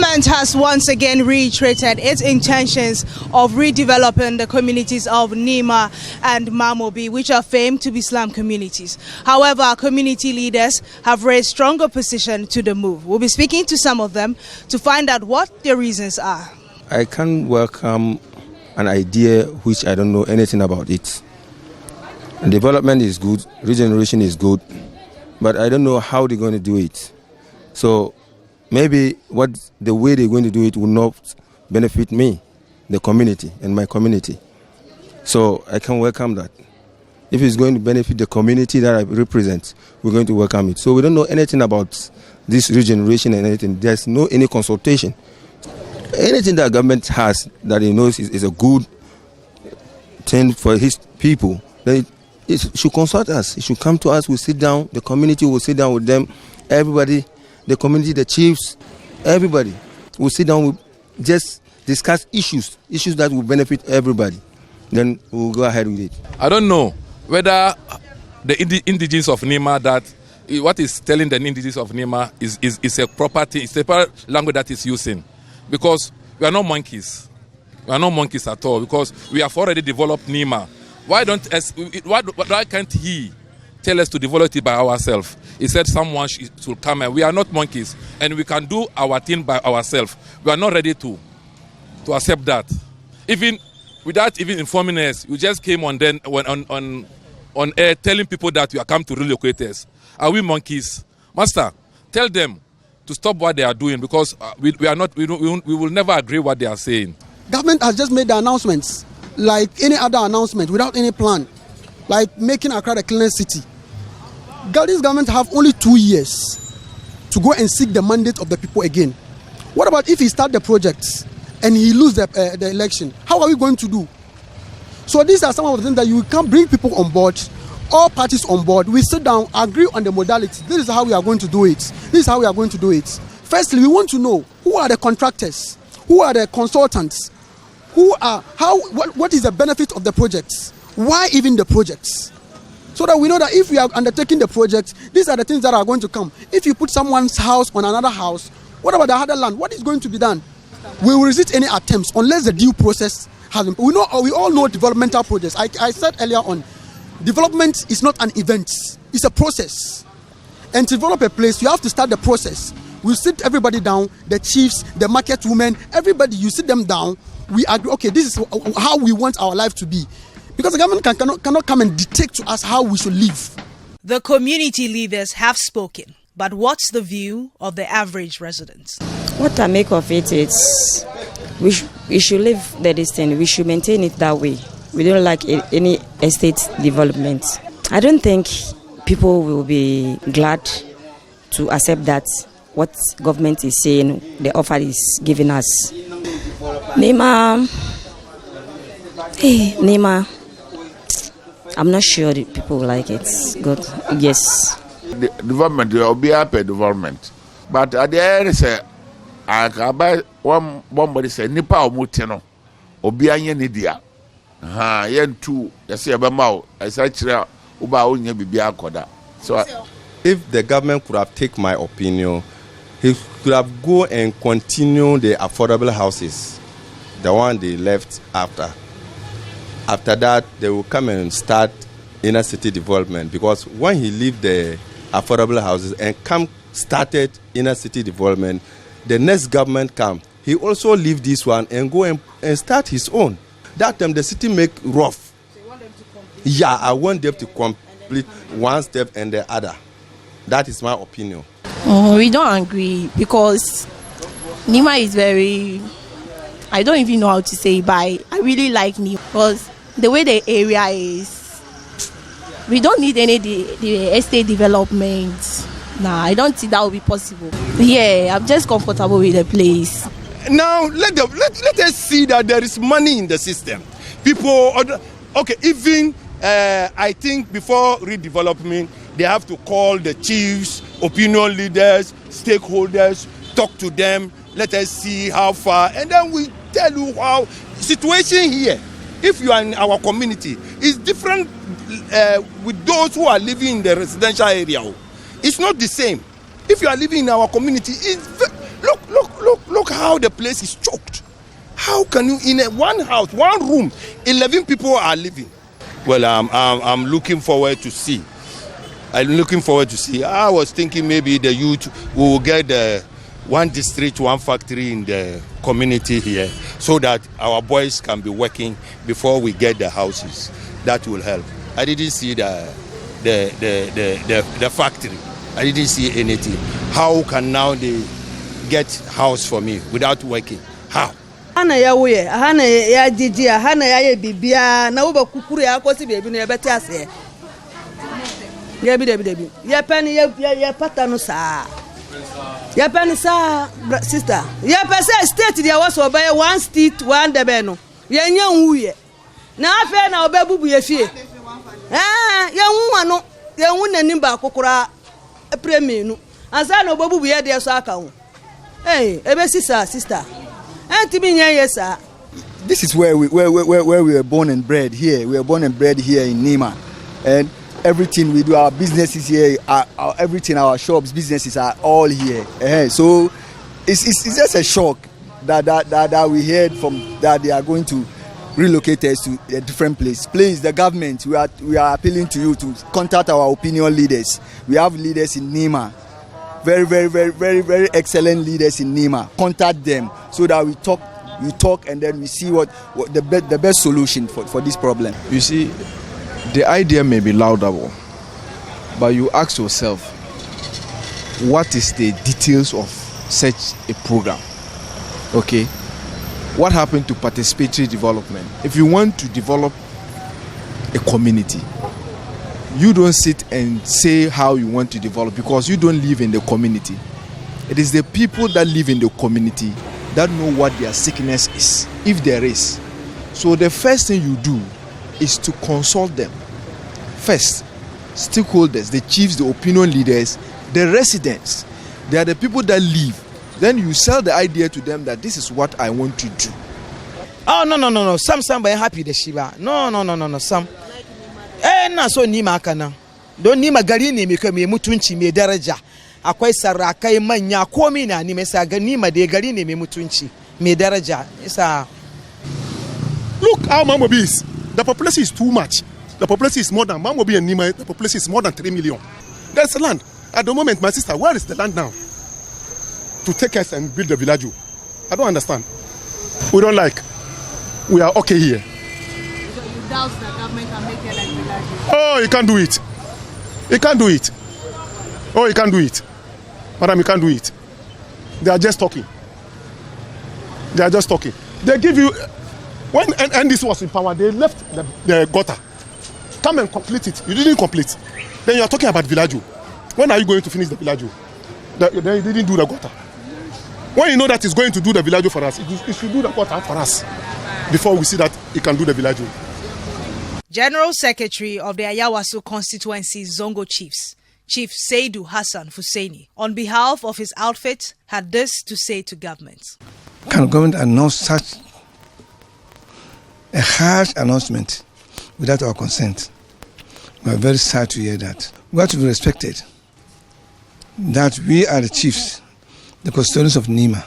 government has once again reiterated its intentions of redeveloping the communities of Nima and Mamobi, which are famed to be slum communities. However, community leaders have raised strong opposition to the move. We'll be speaking to some of them to find out what their reasons are. I can welcome an idea which I don't know anything about it. Development is good, regeneration is good, but I don't know how they're going to do it. So maybe the way they're going to do it will not benefit me, the community, and my community. So I can welcome that. If it's going to benefit the community that I represent, we're going to welcome it. So we don't know anything about this regeneration and anything. There's no any consultation. Anything that government has that he knows is a good thing for his people, then it should consult us. It should come to us. We'll sit down. The community will sit down with them. Everybody, the community, the chiefs, everybody will sit down. We'll just discuss issues that will benefit everybody. Then we'll go ahead with it. I don't know whether the indigenous of Nima, that what is telling the indigenous of Nima is a property, it's a proper language that is using. Because we are not monkeys. We are not monkeys at all, because we have already developed Nima. Why can't he tell us to develop it by ourselves? He said someone should come, and we are not monkeys, and we can do our thing by ourselves. We are not ready to accept that. Even without even informing us, you just came on air telling people that you are come to relocate us. Are we monkeys? Master, tell them to stop what they are doing, because we will never agree what they are saying. Government has just made the announcements like any other announcement without any plan, like making Accra the cleanest city. This government have only 2 years to go and seek the mandate of the people again. What about if he start the projects and he lose the election? How are we going to do? So these are some of the things that you can bring people on board, all parties on board. We sit down, agree on the modality. This is how we are going to do it. This is how we are going to do it. Firstly, we want to know who are the contractors, who are the consultants, what is the benefit of the projects, why even the projects, so that we know that if we are undertaking the project, these are the things that are going to come. If you put someone's house on another house, what about the other land? What is going to be done? We will resist any attempts unless the due process has been. We all know developmental projects. I said earlier on, development is not an event, it's a process. And to develop a place, you have to start the process. We sit everybody down, the chiefs, the market women, everybody, you sit them down. We agree, okay, this is how we want our life to be. Because the government cannot come and dictate to us how we should live. The community leaders have spoken, but what's the view of the average residents? What I make of it is we should leave the distance. We should maintain it that way. We don't like any estate development. I don't think people will be glad to accept that what government is saying, the offer is giving us. Nima, I'm not sure that people like it. Good, yes. The development will be happy development, but at the end, say, I can buy one say nipa omuteno, obianye nidia. Yen two, say abamau. I say chira uba onye bibia koda. So, if the government could have taken my opinion, he could have go and continue the affordable houses, the one they left after. After that, they will come and start inner city development, because when he leave the affordable houses and started inner city development, the next government come, he also leave this one and go and start his own. That time the city make rough. So you want them to complete? Yeah, I want them to complete one step and the other. That is my opinion. We don't agree, because Nima is very, I don't even know how to say, but I really like Nima, because the way the area is, we don't need any the estate development. Nah, I don't think that will be possible. Yeah, I'm just comfortable with the place. Now let us see that there is money in the system. People, okay, even I think before redevelopment, they have to call the chiefs, opinion leaders, stakeholders, talk to them. Let us see how far, and then we tell you how situation here. If you are in our community, is different with those who are living in the residential area. It's not the same. If you are living in our community, Look how the place is choked. How can you, in one house, one room, 11 people are living? Well, I'm looking forward to see. I was thinking maybe the youth will get one district, one factory in the community here, so that our boys can be working before we get the houses. That will help. I didn't see the factory. I didn't see anything. How can now they get house for me without working? How? Hana ya wuye, hana ya jijia, hana ya ye bibia, na uba kukuru ya kosi bebi na bete ase. Debi. Ya pani ya patano sa. Ya pani sa sister. Ya pese state dia was obey one state one debeno. Ya nya wuye. Na afa na obebubu ye fie. Ya nwa no, ya nwu nanim ba kokora premier no. Ansa na obebubu ye de so aka ho. Ebe sister. This is where we were born and bred here. We were born and bred here in Nima, and everything we do, our businesses here, everything, our shops, businesses are all here. So it's just a shock that we heard from that they are going to relocate us to a different place. Please, the government, we are appealing to you to contact our opinion leaders. We have leaders in Nima. Very excellent leaders in Nima. Contact them so that we talk and then we see what the best solution for this problem. You see, the idea may be laudable, but you ask yourself, what is the details of such a program? Okay, what happened to participatory development? If you want to develop a community, you don't sit and say how you want to develop because you don't live in the community. It is the people that live in the community that know what their sickness is, if there is. So the first thing you do is to consult them. First, stakeholders, the chiefs, the opinion leaders, the residents. They are the people that live. Then you sell the idea to them that this is what I want to do. Oh, no. Some by happy the Shiva. No. Some. Na so Nima kana don Nima gari ne mai mutunci mai daraja akwai sarakai manya komai na Nima sa ga Nima da gari ne mai mutunci mai daraja isa. Look how Mamobi is. The population is too much. The population is more than Mamobi and Nima. The population is more than 3 million. There's land at the moment. My sister, where is the land now to take us and build the village? I don't understand. We don't like. We are okay here. Doubts the government can make it like village. Oh, you can't do it. Oh, you can't do it. Madam, you can't do it. They are just talking. They give you, when NDC was in power, they left the gutter. Come and complete it. You didn't complete. Then you are talking about village. When are you going to finish the village? They didn't do the gutter. When you know that it's going to do the village for us, it should do the gutter for us before we see that it can do the village. General Secretary of the Ayawaso Constituency Zongo Chiefs, Chief Seidu Hassan Husseini, on behalf of his outfit, had this to say to government. Can government announce such a harsh announcement without our consent? We are very sad to hear that. We have to be respected. That we are the chiefs, the custodians of Nima.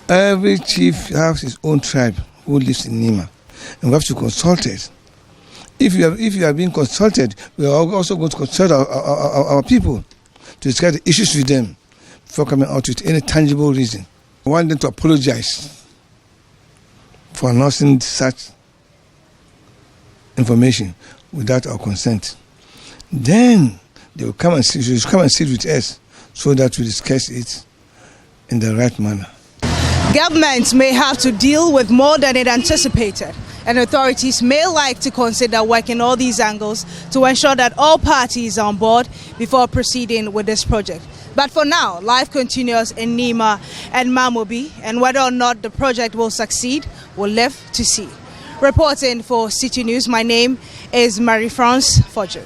Every chief has his own tribe who lives in Nima. And we have to consult it. If you are being consulted, we are also going to consult our people to discuss the issues with them before coming out with any tangible reason. I want them to apologize for announcing such information without our consent. Then they will come and sit with us so that we discuss it in the right manner. Governments may have to deal with more than it anticipated, and authorities may like to consider working all these angles to ensure that all parties are on board before proceeding with this project. But for now, life continues in Nima and Mamobi, and whether or not the project will succeed, we'll live to see. Reporting for City News, my name is Marie-France Fodjo.